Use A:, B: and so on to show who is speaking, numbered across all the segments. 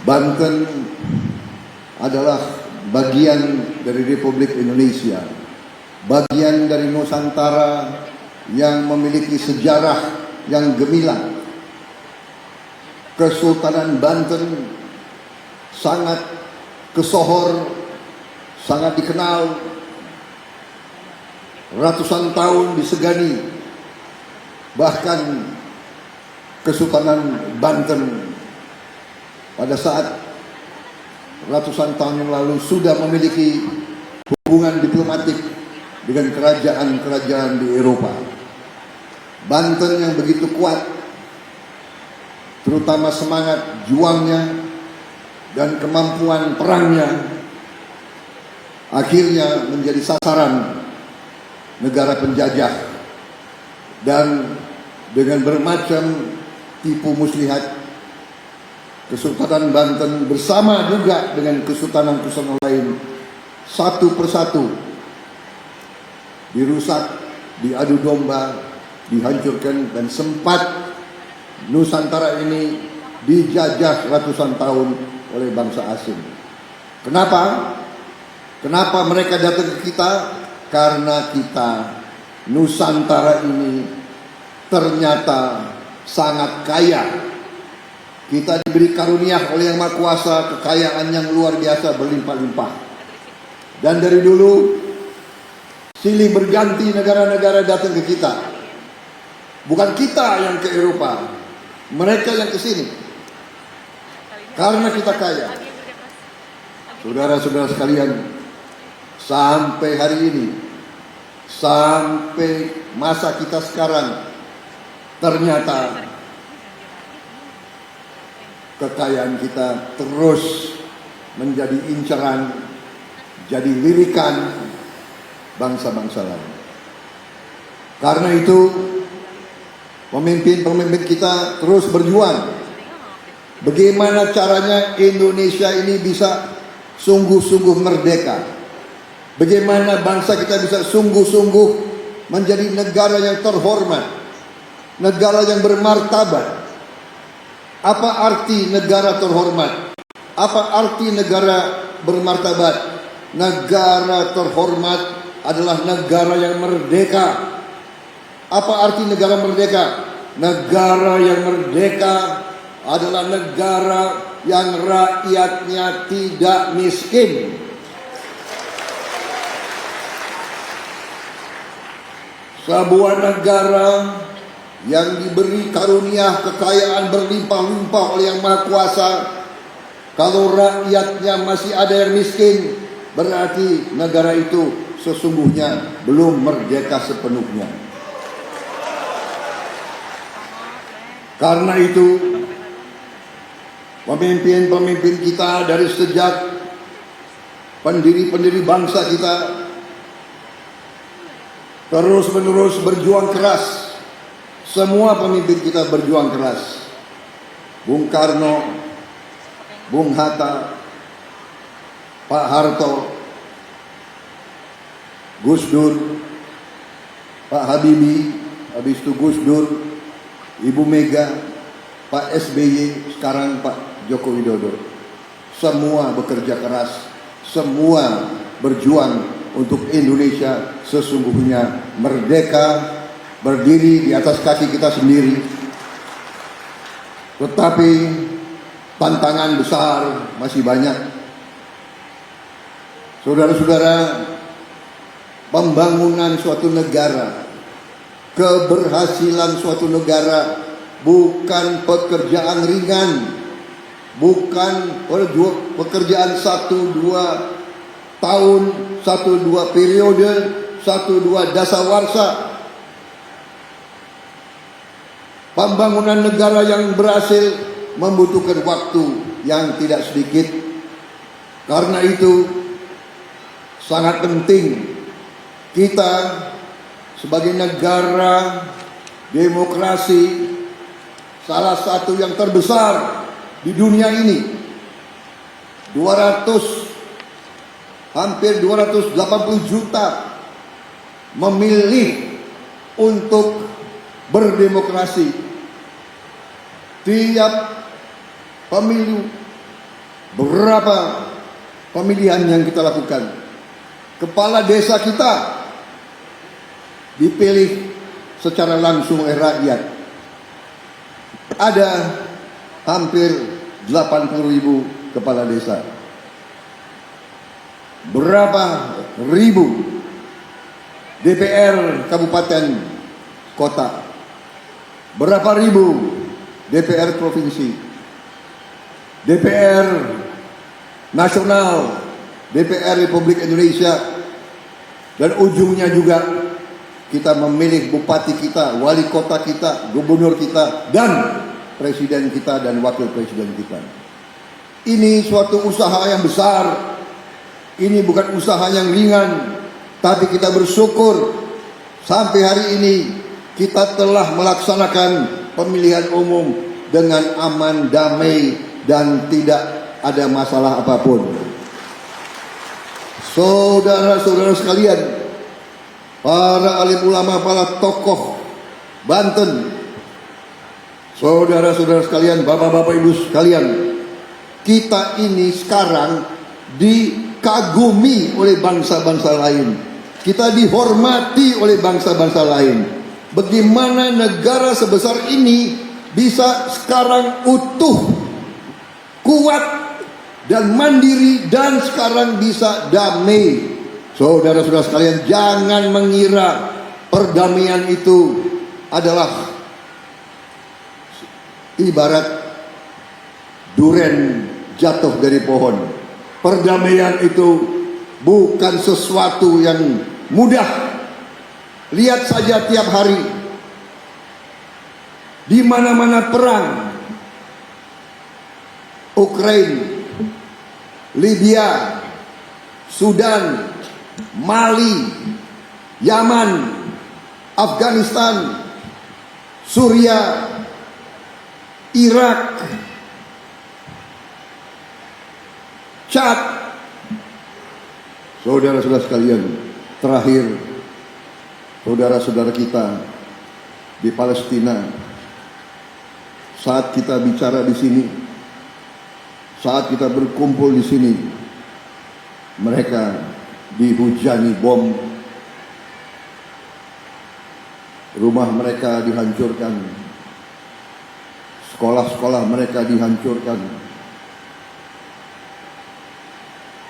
A: Banten adalah bagian dari Republik Indonesia, bagian dari Nusantara yang memiliki sejarah yang gemilang. Kesultanan Banten sangat kesohor, sangat dikenal, ratusan tahun disegani. Bahkan Kesultanan Banten pada saat ratusan tahun yang lalu sudah memiliki hubungan diplomatik dengan kerajaan-kerajaan di Eropa. Banten yang begitu kuat, terutama semangat juangnya dan kemampuan perangnya, akhirnya menjadi sasaran negara penjajah. Dan dengan bermacam tipu muslihat, Kesultanan Banten bersama juga dengan kesultanan-kesultanan lain satu persatu dirusak, diadu domba, dihancurkan, dan sempat Nusantara ini dijajah ratusan tahun oleh bangsa asing. Kenapa? Kenapa mereka datang ke kita? Karena kita Nusantara ini ternyata sangat kaya. Kita diberi karunia oleh Yang Maha Kuasa kekayaan yang luar biasa, berlimpah-limpah. Dan dari dulu silih berganti negara-negara datang ke kita. Bukan kita yang ke Eropa, mereka yang ke sini. Karena kita kaya. Saudara-saudara sekalian, sampai hari ini, sampai masa kita sekarang, ternyata kekayaan kita terus menjadi incaran, jadi lirikan bangsa-bangsa lain. Karena itu pemimpin-pemimpin kita terus berjuang. Bagaimana caranya Indonesia ini bisa sungguh-sungguh merdeka? Bagaimana bangsa kita bisa sungguh-sungguh menjadi negara yang terhormat, negara yang bermartabat? Apa arti negara terhormat? Apa arti negara bermartabat? Negara terhormat adalah negara yang merdeka. Apa arti negara merdeka? Negara yang merdeka adalah negara yang rakyatnya tidak miskin. Sebuah negara yang diberi karunia kekayaan berlimpah-limpah oleh Yang Maha Kuasa, kalau rakyatnya masih ada yang miskin, berarti negara itu sesungguhnya belum merdeka sepenuhnya. Karena itu pemimpin-pemimpin kita dari sejak pendiri-pendiri bangsa kita terus-menerus berjuang keras. Semua pemimpin kita berjuang keras. Bung Karno, Bung Hatta, Pak Harto, Gus Dur, Pak Habibie, habis itu Gus Dur, Ibu Mega, Pak SBY, sekarang Pak Joko Widodo. Semua bekerja keras, semua berjuang untuk Indonesia sesungguhnya merdeka, berdiri di atas kaki kita sendiri. Tetapi tantangan besar masih banyak. Saudara-saudara, pembangunan suatu negara, keberhasilan suatu negara bukan pekerjaan ringan, bukan pekerjaan 1-2 tahun, 1-2 periode, 1-2 dasawarsa. Pembangunan negara yang berhasil membutuhkan waktu yang tidak sedikit. Karena itu sangat penting kita sebagai negara demokrasi, salah satu yang terbesar di dunia ini, hampir 280 juta memilih untuk berdemokrasi. Tiap pemilu, beberapa pemilihan yang kita lakukan. Kepala desa kita dipilih secara langsung oleh rakyat. Ada hampir 80.000 kepala desa. Berapa ribu DPR kabupaten kota. Berapa ribu DPR provinsi. DPR nasional, DPR Republik Indonesia, dan ujungnya juga kita memilih bupati kita, wali kota kita, gubernur kita, dan presiden kita dan wakil presiden kita. Ini suatu usaha yang besar. Ini bukan usaha yang ringan, tapi kita bersyukur sampai hari ini kita telah melaksanakan pemilihan umum dengan aman, damai, dan tidak ada masalah apapun. Saudara-saudara sekalian, para alim ulama, para tokoh Banten, saudara-saudara sekalian, bapak-bapak ibu sekalian, kita ini sekarang dikagumi oleh bangsa-bangsa lain. Kita dihormati oleh bangsa-bangsa lain. Bagaimana negara sebesar ini bisa sekarang utuh, kuat, dan mandiri, dan sekarang bisa damai. Saudara-saudara sekalian, jangan mengira perdamaian itu adalah ibarat duren jatuh dari pohon. Perdamaian itu bukan sesuatu yang mudah. Lihat saja tiap hari di mana-mana perang. Ukraina, Libya, Sudan, Mali, Yaman, Afghanistan, Suriah, Irak, Chad. Saudara-saudara sekalian, terakhir saudara-saudara kita di Palestina, saat kita bicara di sini, saat kita berkumpul di sini, mereka dihujani bom, rumah mereka dihancurkan, sekolah-sekolah mereka dihancurkan,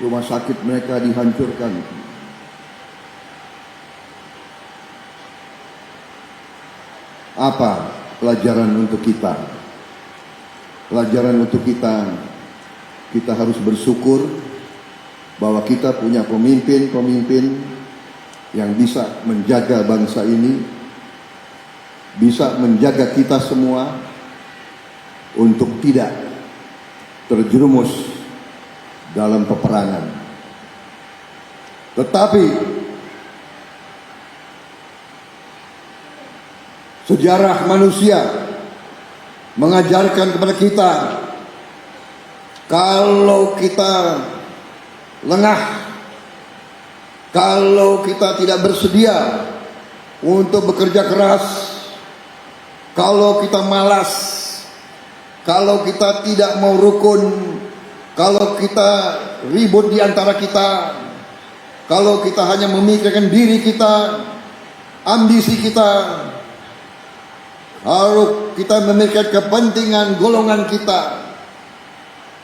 A: rumah sakit mereka dihancurkan. Apa pelajaran untuk kita? Pelajaran untuk kita harus bersyukur bahwa kita punya pemimpin-pemimpin yang bisa menjaga bangsa ini, bisa menjaga kita semua untuk tidak terjerumus dalam peperangan. Tetapi sejarah manusia mengajarkan kepada kita, kalau kita lengah, kalau kita tidak bersedia untuk bekerja keras, kalau kita malas, kalau kita tidak mau rukun, kalau kita ribut di antara kita, kalau kita hanya memikirkan diri kita, ambisi kita, kalau kita memikirkan kepentingan golongan kita,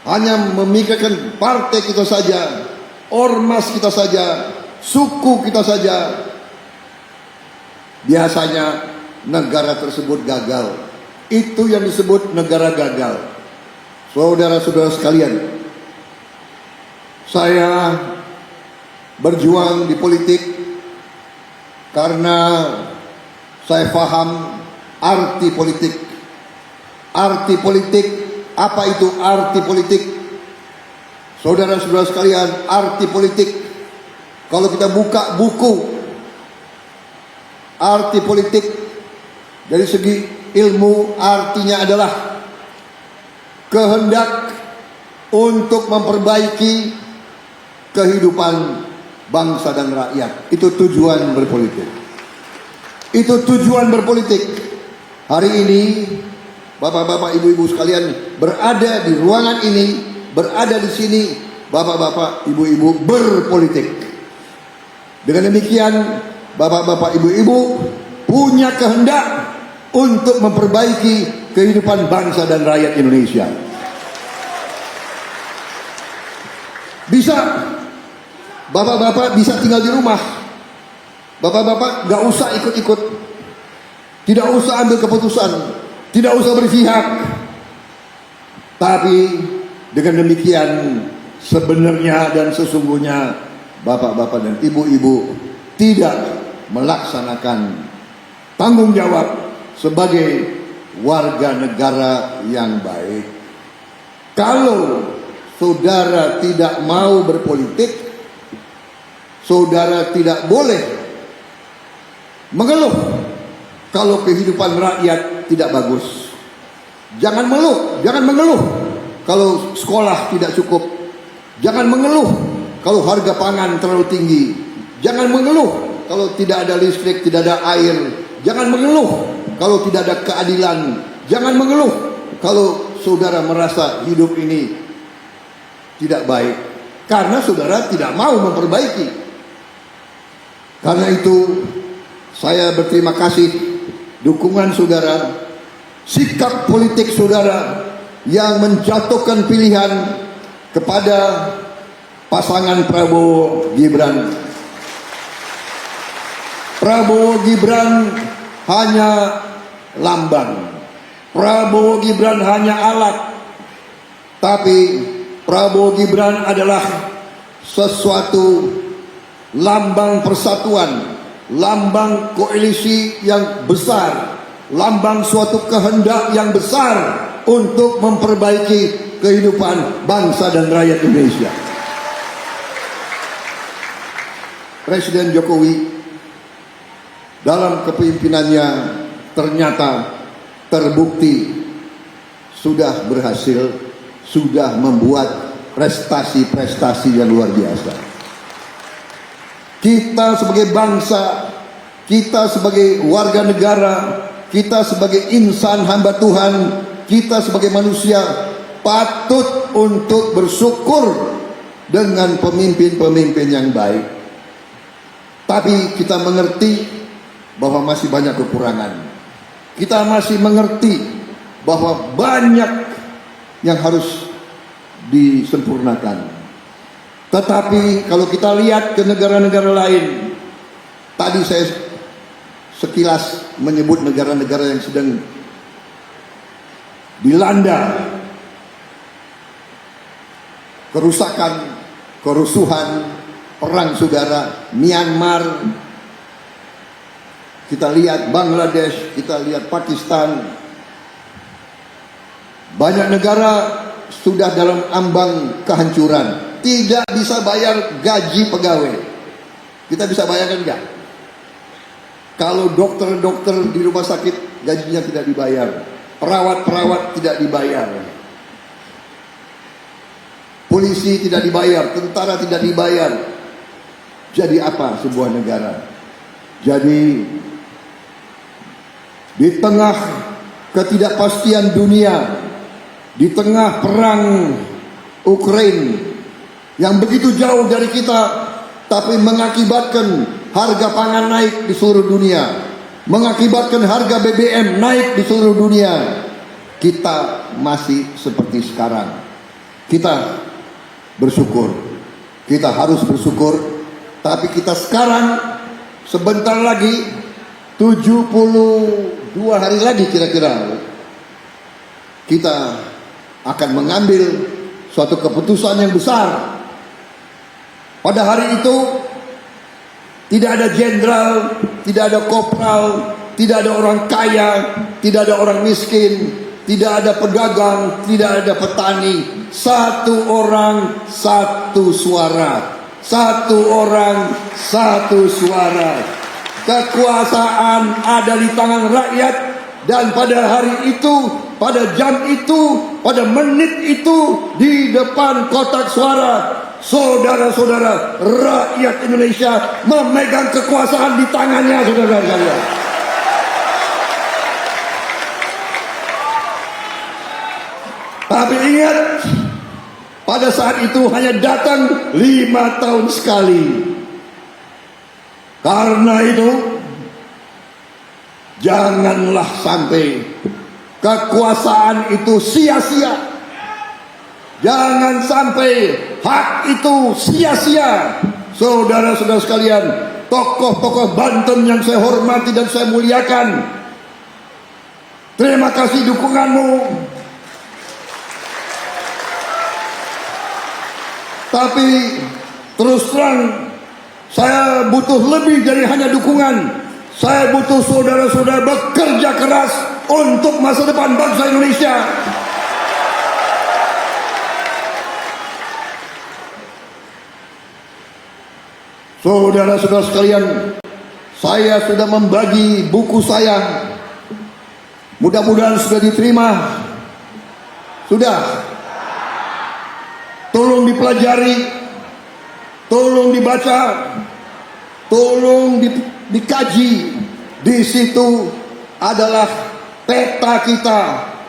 A: hanya memikirkan partai kita saja, ormas kita saja, suku kita saja, biasanya negara tersebut gagal. Itu yang disebut negara gagal. Saudara-saudara sekalian, saya berjuang di politik karena saya paham arti politik. Arti politik, apa itu arti politik? Saudara-saudara sekalian, arti politik, kalau kita buka buku arti politik dari segi ilmu, artinya adalah kehendak untuk memperbaiki kehidupan bangsa dan rakyat. Itu tujuan berpolitik. Itu tujuan berpolitik. Hari ini bapak-bapak, ibu-ibu sekalian berada di ruangan ini berada di sini, bapak-bapak, ibu-ibu berpolitik. Dengan demikian, bapak-bapak, ibu-ibu punya kehendak untuk memperbaiki kehidupan bangsa dan rakyat Indonesia. Bisa, bapak-bapak bisa tinggal di rumah. Bapak-bapak gak usah ikut-ikut, tidak usah ambil keputusan, tidak usah berpihak. Tapi dengan demikian, sebenarnya dan sesungguhnya bapak-bapak dan ibu-ibu tidak melaksanakan tanggung jawab sebagai warga negara yang baik. Kalau saudara tidak mau berpolitik, saudara tidak boleh mengeluh kalau kehidupan rakyat tidak bagus. Jangan mengeluh kalau sekolah tidak cukup. Jangan mengeluh kalau harga pangan terlalu tinggi. Jangan mengeluh kalau tidak ada listrik, tidak ada air. Jangan mengeluh kalau tidak ada keadilan. Jangan mengeluh kalau saudara merasa hidup ini tidak baik, karena saudara tidak mau memperbaiki. Karena itu saya berterima kasih dukungan saudara, sikap politik saudara yang menjatuhkan pilihan kepada pasangan Prabowo Gibran. Prabowo Gibran hanya lambang, Prabowo Gibran hanya alat, tapi Prabowo Gibran adalah sesuatu lambang persatuan, lambang koalisi yang besar, lambang suatu kehendak yang besar untuk memperbaiki kehidupan bangsa dan rakyat Indonesia. Presiden Jokowi dalam kepemimpinannya ternyata terbukti sudah berhasil, sudah membuat prestasi-prestasi yang luar biasa. Kita sebagai bangsa, kita sebagai warga negara, kita sebagai insan hamba Tuhan, kita sebagai manusia patut untuk bersyukur dengan pemimpin-pemimpin yang baik. Tapi kita mengerti bahwa masih banyak kekurangan. Kita masih mengerti bahwa banyak yang harus disempurnakan. Tetapi kalau kita lihat ke negara-negara lain, tadi saya sekilas menyebut negara-negara yang sedang dilanda kerusakan, kerusuhan, perang saudara, Myanmar, kita lihat Bangladesh, kita lihat Pakistan. Banyak negara sudah dalam ambang kehancuran, tidak bisa bayar gaji pegawai. Kita bisa bayangkan enggak? Kalau dokter-dokter di rumah sakit gajinya tidak dibayar, perawat-perawat tidak dibayar, polisi tidak dibayar, tentara tidak dibayar. Jadi apa sebuah negara? Jadi di tengah ketidakpastian dunia, di tengah perang Ukraina yang begitu jauh dari kita, tapi mengakibatkan harga pangan naik di seluruh dunia, mengakibatkan harga BBM naik di seluruh dunia, kita masih seperti sekarang. Kita bersyukur, kita harus bersyukur. Tapi kita sekarang sebentar lagi 72 hari lagi kira-kira kita akan mengambil suatu keputusan yang besar. Pada hari itu tidak ada jenderal, tidak ada kopral, tidak ada orang kaya, tidak ada orang miskin, tidak ada pedagang, tidak ada petani. Satu orang, satu suara. Satu orang, satu suara. Kekuasaan ada di tangan rakyat. Dan pada hari itu, pada jam itu, pada menit itu, di depan kotak suara, saudara-saudara, rakyat Indonesia memegang kekuasaan di tangannya, saudara sekalian. Tapi ingat, pada saat itu hanya datang 5 tahun sekali. Karena itu, janganlah sampai kekuasaan itu sia-sia. Jangan sampai hak itu sia-sia. Saudara-saudara sekalian, tokoh-tokoh Banten yang saya hormati dan saya muliakan, terima kasih dukunganmu. Tapi terus terang, saya butuh lebih dari hanya dukungan. Saya butuh saudara-saudara bekerja keras untuk masa depan bangsa Indonesia. Saudara-saudara sekalian, saya sudah membagi buku saya. Mudah-mudahan sudah diterima. Sudah. Tolong dipelajari, tolong dibaca, tolong dikaji. Di situ adalah peta kita,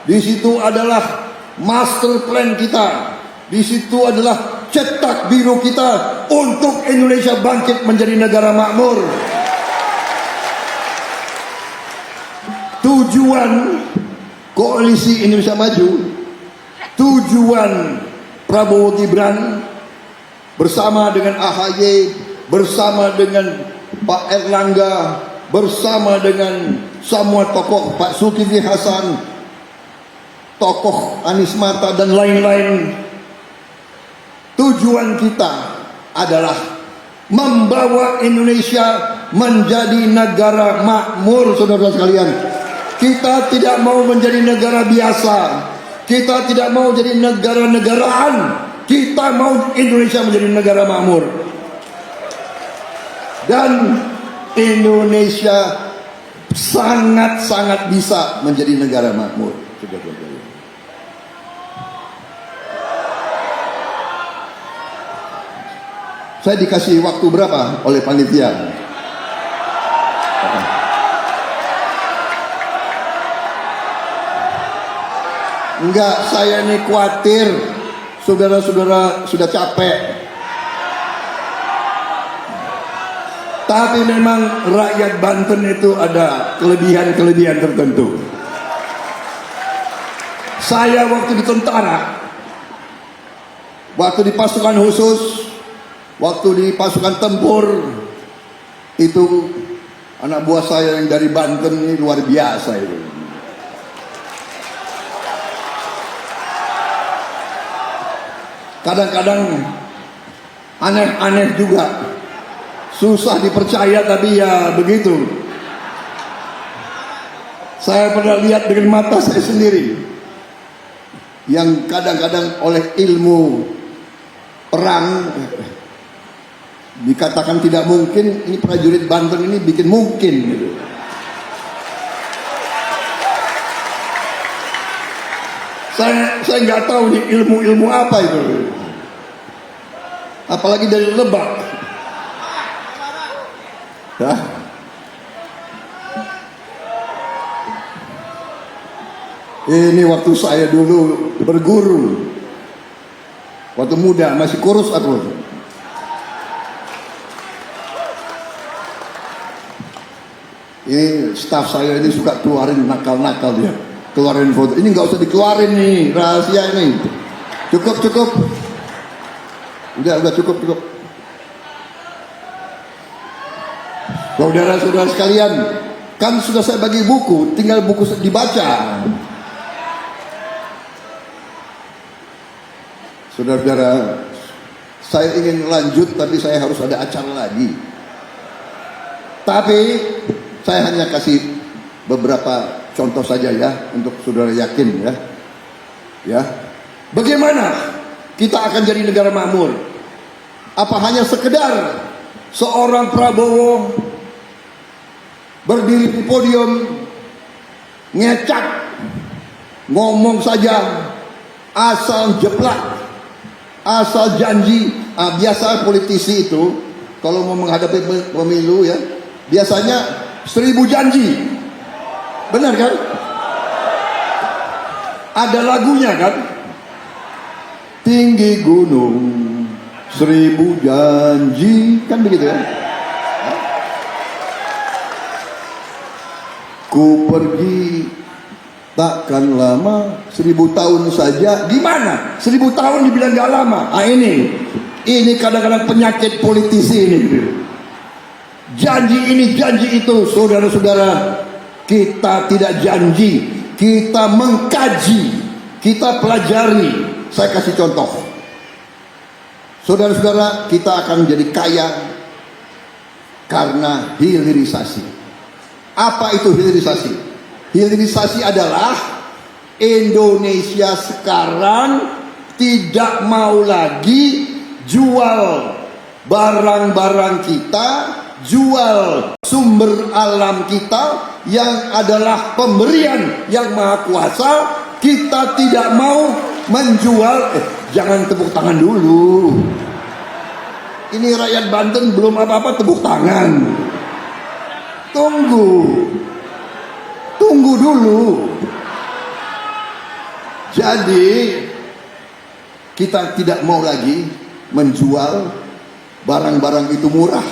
A: di situ adalah master plan kita, di situ adalah cetak biru kita untuk Indonesia bangkit menjadi negara makmur. Tujuan Koalisi Indonesia Maju, tujuan Prabowo Gibran bersama dengan AHY, bersama dengan Pak Erlangga, bersama dengan semua tokoh, Pak Zulkifli Hasan, tokoh Anies Mata dan lain-lain. Tujuan kita adalah membawa Indonesia menjadi negara makmur, saudara sekalian. Kita tidak mau menjadi negara biasa. Kita tidak mau jadi negara-negaraan. Kita mau Indonesia menjadi negara makmur. Dan Indonesia sangat-sangat bisa menjadi negara makmur. Saya dikasih waktu berapa oleh panitia? Enggak, saya ini khawatir saudara-saudara sudah capek. Tapi memang rakyat Banten itu ada kelebihan-kelebihan tertentu. Saya waktu di tentara, waktu di pasukan khusus, waktu di pasukan tempur, itu anak buah saya yang dari Banten ini luar biasa itu. Kadang-kadang aneh-aneh juga, susah dipercaya, tapi ya begitu. Saya pernah lihat dengan mata saya sendiri, yang kadang-kadang oleh ilmu perang dikatakan tidak mungkin, ini prajurit Banten ini bikin mungkin gitu. Saya nggak tahu nih ilmu apa itu, apalagi dari Lebak. Hah? Ini waktu saya dulu berguru, waktu muda masih kurus aku. Ini staf saya ini suka keluarin nakal-nakal dia. Keluarin foto. Ini nggak usah dikeluarin nih, rahasia ini. Cukup. Udah cukup. Saudara-saudara sekalian, kan sudah saya bagi buku, tinggal buku dibaca. Saudara-saudara, saya ingin lanjut, tapi saya harus ada acara lagi. Tapi saya hanya kasih beberapa contoh saja ya, untuk saudara yakin ya. Bagaimana kita akan jadi negara makmur? Apa hanya sekedar seorang Prabowo berdiri di podium, ngecak, ngomong saja, asal jeplak, asal janji? Biasa politisi itu kalau mau menghadapi pemilu ya, biasanya 1000 janji. Benar kan? Ada lagunya kan? tinggi gunung, 1000 janji, kan begitu ya? Ku pergi takkan lama, 1000 tahun saja. Gimana? 1000 tahun dibilang gak lama. Ini kadang-kadang penyakit politisi ini. Janji ini, janji itu. Saudara-saudara, kita tidak janji, kita mengkaji, kita pelajari. Saya kasih contoh. Saudara-saudara, kita akan menjadi kaya karena hilirisasi. Apa itu hilirisasi? Hilirisasi adalah Indonesia sekarang tidak mau lagi jual barang-barang kita, jual sumber alam kita yang adalah pemberian yang maha kuasa. Kita tidak mau menjual. Jangan tepuk tangan dulu. Ini rakyat Banten belum apa-apa tepuk tangan. Tunggu dulu. Jadi kita tidak mau lagi menjual barang-barang itu murah.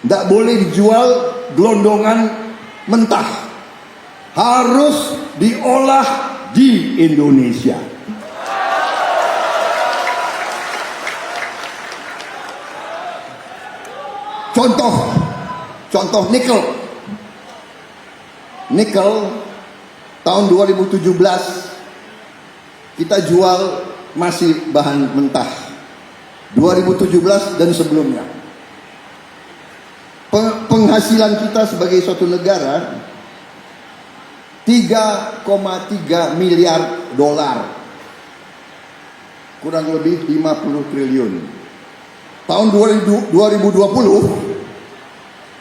A: Tidak boleh dijual gelondongan mentah. Harus diolah di Indonesia. Contoh nikel. Nikel tahun 2017 kita jual masih bahan mentah. 2017 dan sebelumnya. Penghasilan kita sebagai suatu negara 3,3 miliar dolar. Kurang lebih 50 triliun. Tahun 2020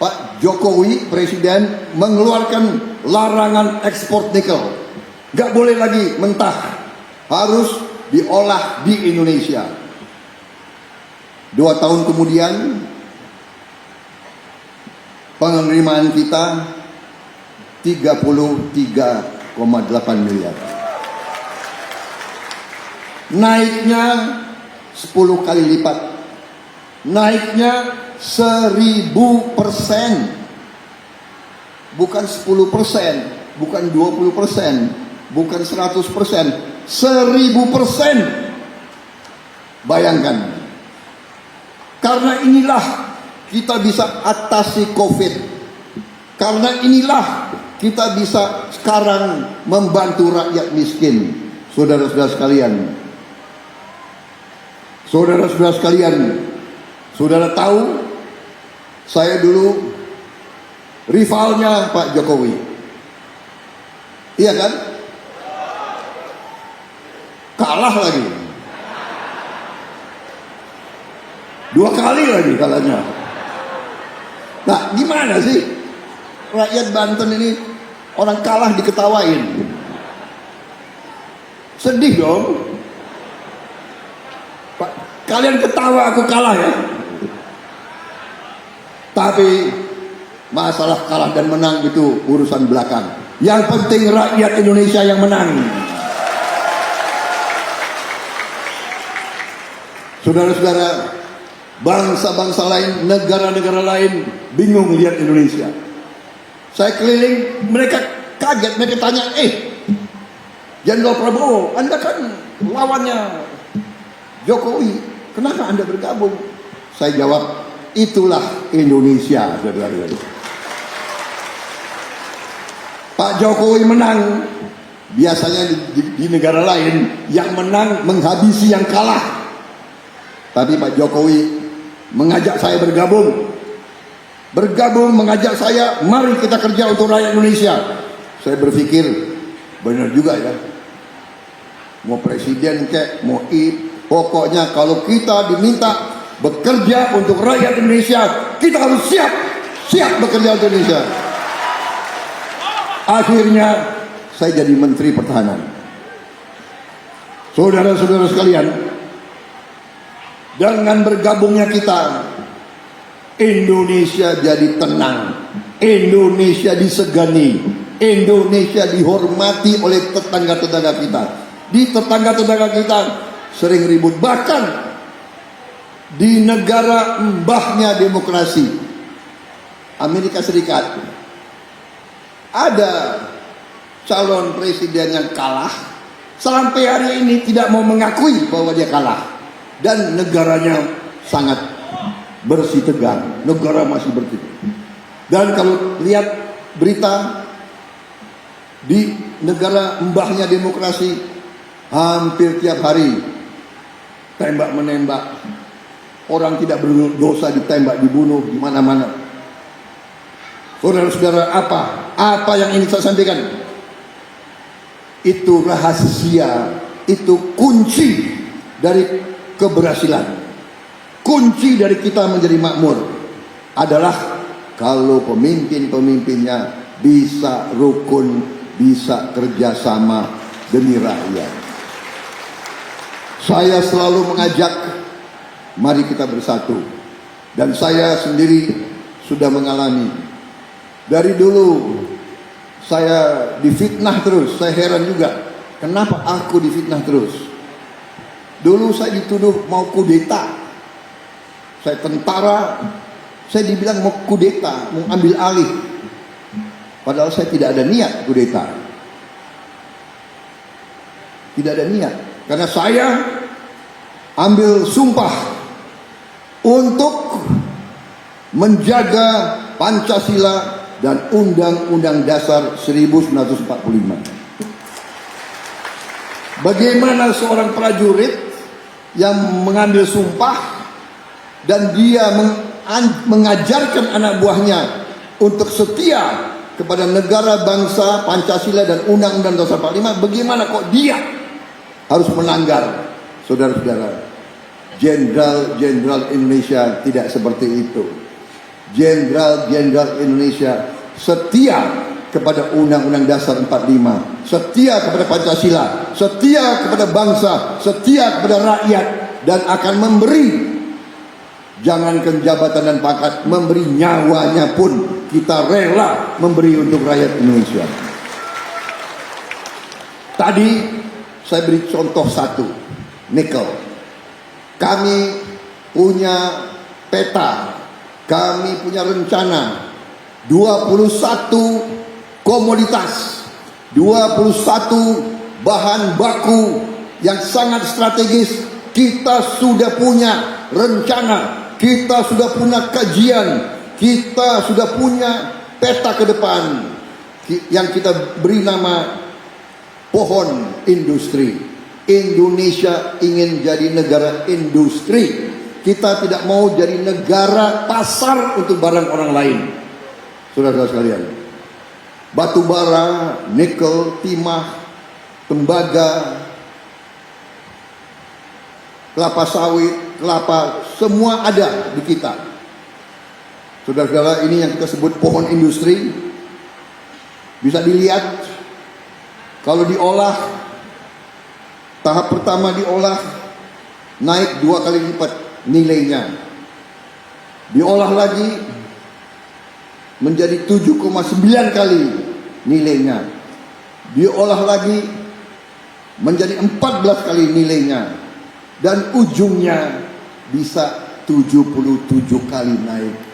A: Pak Jokowi Presiden mengeluarkan larangan ekspor nikel. Gak boleh lagi mentah, harus diolah di Indonesia. 2 tahun kemudian penerimaan kita 33,8 miliar. Naiknya 10 kali lipat. Naiknya 1000%, bukan 10%, bukan 20%, bukan 100%, 1000%. Bayangkan. Karena inilah kita bisa atasi COVID. Karena inilah kita bisa sekarang membantu rakyat miskin. Saudara-saudara sekalian, saudara tahu saya dulu rivalnya Pak Jokowi. Iya kan? Kalah lagi. 2 kali lagi kalahnya. Nah, gimana sih? Rakyat Banten ini orang kalah diketawain. Sedih dong. Pak, kalian ketawa aku kalah ya. Tapi masalah kalah dan menang itu urusan belakang. Yang penting rakyat Indonesia yang menang. Saudara-saudara, bangsa-bangsa lain, negara-negara lain bingung lihat Indonesia. Saya keliling, mereka kaget, mereka tanya, Jenderal Prabowo, Anda kan lawannya Jokowi, kenapa Anda bergabung? Saya jawab, itulah Indonesia, saudara-saudara. Pak Jokowi menang, biasanya di negara lain yang menang menghabisi yang kalah. Tapi Pak Jokowi mengajak saya bergabung, mengajak saya, mari kita kerja untuk rakyat Indonesia. Saya berpikir, benar juga ya. Mau presiden kek, mau pokoknya kalau kita diminta bekerja untuk rakyat Indonesia, kita harus siap bekerja untuk Indonesia. Akhirnya saya jadi Menteri Pertahanan. Saudara-saudara sekalian, dengan bergabungnya kita, Indonesia jadi tenang, Indonesia disegani, Indonesia dihormati oleh tetangga-tetangga kita. Di tetangga-tetangga kita sering ribut. Bahkan di negara mbahnya demokrasi, Amerika Serikat, ada calon presiden yang kalah, sampai hari ini tidak mau mengakui bahwa dia kalah, dan negaranya sangat bersih tegang, negara masih bersih. Dan kalau lihat berita di negara mbahnya demokrasi, hampir tiap hari tembak menembak, orang tidak berdosa ditembak, dibunuh di mana-mana. Saudara-saudara, apa yang ingin saya sampaikan? Itu rahasia, itu kunci dari keberhasilan. Kunci dari kita menjadi makmur adalah kalau pemimpin-pemimpinnya bisa rukun, bisa kerjasama demi rakyat. Saya selalu mengajak, mari kita bersatu. Dan saya sendiri sudah mengalami. Dari dulu saya difitnah terus, saya heran juga. Kenapa aku difitnah terus? Dulu saya dituduh mau kudeta. Saya tentara, saya dibilang mau kudeta, mau ambil alih. Padahal saya tidak ada niat kudeta. Tidak ada niat. Karena saya ambil sumpah untuk menjaga Pancasila dan Undang-Undang Dasar 1945. Bagaimana seorang prajurit yang mengambil sumpah dan dia mengajarkan anak buahnya untuk setia kepada negara, bangsa, Pancasila dan Undang-Undang Dasar 45, bagaimana kok dia harus melanggar? Saudara-saudara, jenderal-jenderal Indonesia tidak seperti itu. Jenderal-jenderal Indonesia setia kepada Undang-Undang Dasar 45, setia kepada Pancasila, setia kepada bangsa, setia kepada rakyat, dan akan memberi, jangankan jabatan dan pangkat, memberi nyawanya pun kita rela memberi untuk rakyat Indonesia. Tadi saya beri contoh satu, nikel. Kami punya peta, kami punya rencana 21 komoditas, 21 bahan baku yang sangat strategis. Kita sudah punya rencana, kita sudah punya kajian, kita sudah punya peta ke depan yang kita beri nama pohon industri. Indonesia ingin jadi negara industri. Kita tidak mau jadi negara pasar untuk barang orang lain. Saudara-saudara sekalian, batu bara, nikel, timah, tembaga, kelapa sawit, kelapa, semua ada di kita. Saudara-saudara, ini yang kita sebut pohon industri. Bisa dilihat kalau diolah, tahap pertama diolah naik 2 kali lipat nilainya. Diolah lagi menjadi 7,9 kali nilainya. Diolah lagi menjadi 14 kali nilainya. Dan ujungnya bisa 77 kali naik.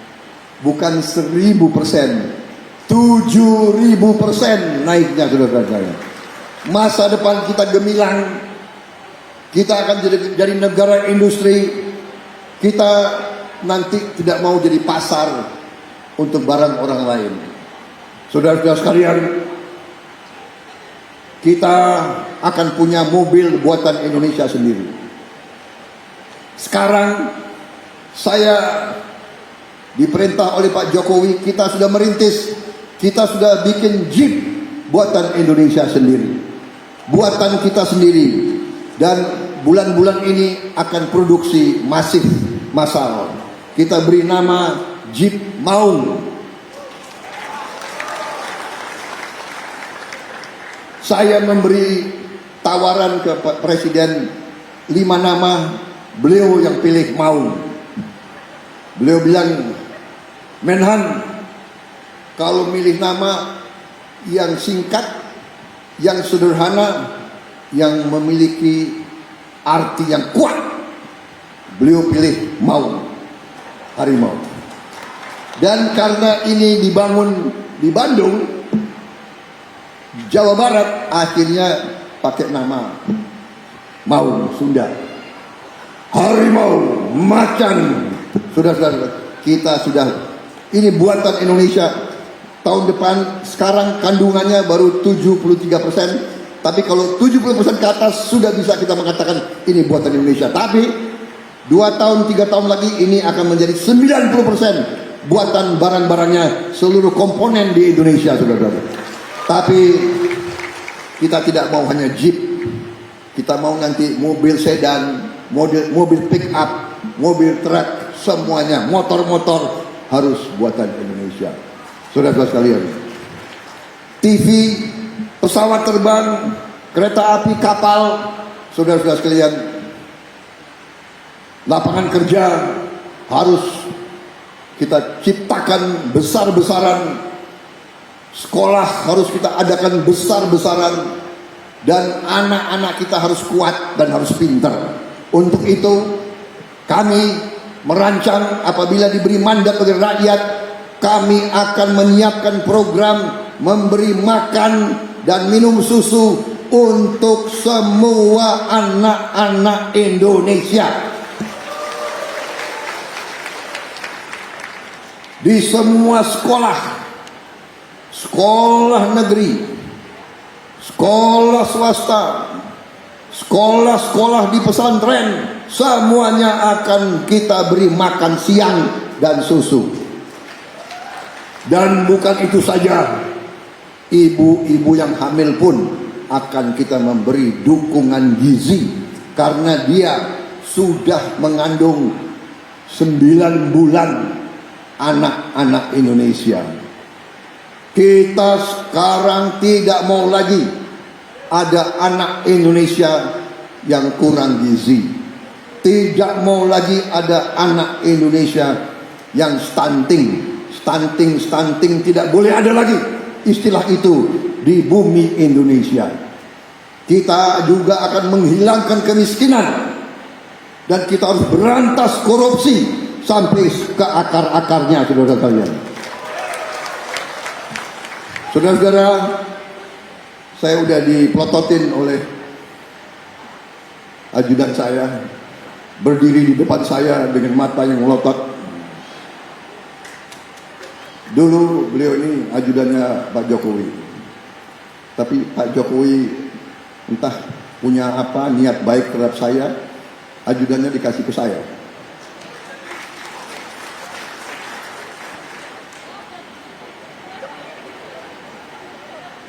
A: Bukan 1000%, 7000% naiknya, saudara-saudara. Masa depan kita gemilang. Kita akan jadi negara industri. Kita nanti tidak mau jadi pasar untuk barang orang lain. Saudara-saudara sekalian, kita akan punya mobil buatan Indonesia sendiri. Sekarang saya diperintah oleh Pak Jokowi, kita sudah merintis, kita sudah bikin Jeep buatan Indonesia sendiri, buatan kita sendiri. Dan bulan-bulan ini akan produksi masif, massal. Kita beri nama Jeep Maung. Saya memberi tawaran ke Pak Presiden 5 nama, beliau yang pilih Maung. Beliau bilang, Menhan, kalau milih nama yang singkat, yang sederhana, yang memiliki arti yang kuat. Beliau pilih Maung, harimau. Dan karena ini dibangun di Bandung, Jawa Barat, akhirnya pakai nama Maung Sunda. Harimau, macan. Sudah, kita sudah, ini buatan Indonesia. Tahun depan, sekarang kandungannya baru 73%. Tapi kalau 70% ke atas sudah bisa kita mengatakan ini buatan Indonesia. Tapi 2 tahun, 3 tahun lagi ini akan menjadi 90% buatan barang-barangnya, seluruh komponen di Indonesia, saudara-saudara. Tapi kita tidak mau hanya Jeep, kita mau nanti mobil sedan, mobil pick up, mobil truk, semuanya, motor-motor harus buatan Indonesia. Saudara-saudara sekalian, TV, pesawat terbang, kereta api, kapal, saudara-saudara sekalian, lapangan kerja harus kita ciptakan besar-besaran, sekolah harus kita adakan besar-besaran, dan anak-anak kita harus kuat dan harus pintar. Untuk itu kami merancang, apabila diberi mandat oleh rakyat, kami akan menyiapkan program memberi makan dan minum susu untuk semua anak-anak Indonesia. Di semua sekolah, sekolah negeri, sekolah swasta, sekolah-sekolah di pesantren, semuanya akan kita beri makan siang dan susu. Dan bukan itu saja, ibu-ibu yang hamil pun akan kita memberi dukungan gizi, karena dia sudah mengandung 9 bulan anak-anak Indonesia. Kita sekarang tidak mau lagi ada anak Indonesia yang kurang gizi. Tidak mau lagi ada anak Indonesia yang stunting. Stunting tidak boleh ada lagi istilah itu di bumi Indonesia. Kita juga akan menghilangkan kemiskinan, dan kita harus berantas korupsi sampai ke akar-akarnya, saudara kalian. Saudara-saudara, saya udah dipelototin oleh ajudan saya, berdiri di depan saya dengan mata yang melotot. Dulu beliau ini ajudannya Pak Jokowi, tapi Pak Jokowi entah punya apa, niat baik terhadap saya, ajudannya dikasih ke saya.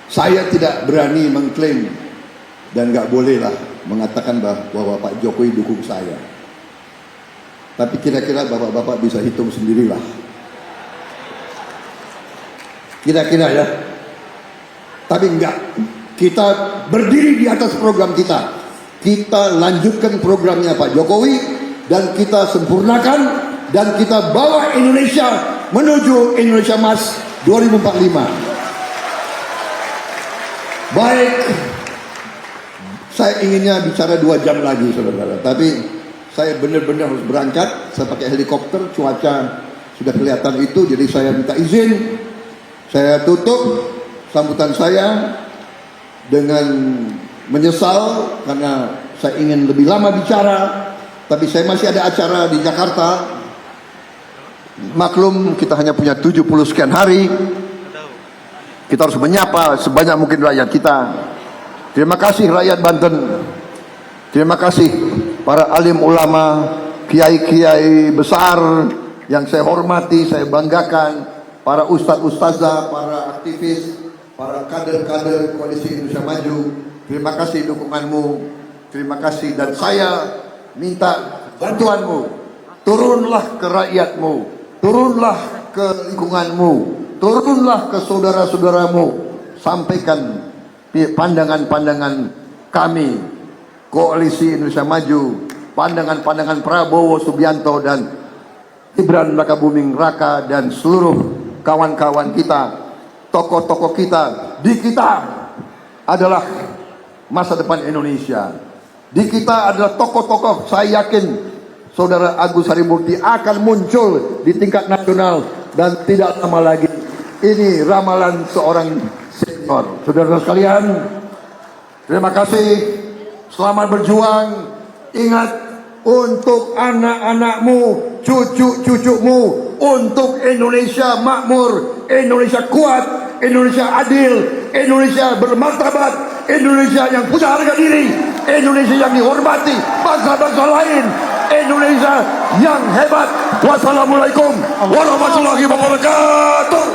A: Saya tidak berani mengklaim dan nggak bolehlah mengatakan bahwa Pak Jokowi dukung saya. Tapi kira-kira bapak-bapak bisa hitung sendirilah. Kira-kira ya. Tapi enggak. Kita berdiri di atas program kita. Kita lanjutkan programnya Pak Jokowi, dan kita sempurnakan, dan kita bawa Indonesia menuju Indonesia Emas 2045. Baik, saya inginnya bicara 2 jam lagi, saudara-saudara. Tapi saya benar-benar harus berangkat. Saya pakai helikopter, cuaca sudah kelihatan itu, jadi saya minta izin. Saya tutup sambutan saya dengan menyesal karena saya ingin lebih lama bicara, tapi saya masih ada acara di Jakarta. Maklum, kita hanya punya 70 sekian hari. Kita harus menyapa sebanyak mungkin rakyat kita. Terima kasih rakyat Banten. Terima kasih para alim ulama, kiai-kiai besar yang saya hormati, saya banggakan, para ustadz-ustazah, para aktivis, para kader-kader Koalisi Indonesia Maju. Terima kasih dukunganmu. Terima kasih, dan saya minta bantuanmu. Turunlah ke rakyatmu, turunlah ke lingkunganmu, turunlah ke saudara-saudaramu, sampaikan pandangan-pandangan kami Koalisi Indonesia Maju, pandangan-pandangan Prabowo Subianto dan Gibran Rakabuming Raka, dan seluruh kawan-kawan kita, tokoh-tokoh kita. Di kita adalah masa depan Indonesia. Di kita adalah tokoh-tokoh, saya yakin Saudara Agus Harimurti akan muncul di tingkat nasional dan tidak lama lagi. Ini ramalan seorang senior. Saudara sekalian, terima kasih. Selamat berjuang. Ingat, untuk anak-anakmu, cucu-cucumu, untuk Indonesia makmur, Indonesia kuat, Indonesia adil, Indonesia bermartabat, Indonesia yang punya harga diri, Indonesia yang dihormati bangsa-bangsa lain, Indonesia yang hebat. Wassalamualaikum warahmatullahi wabarakatuh.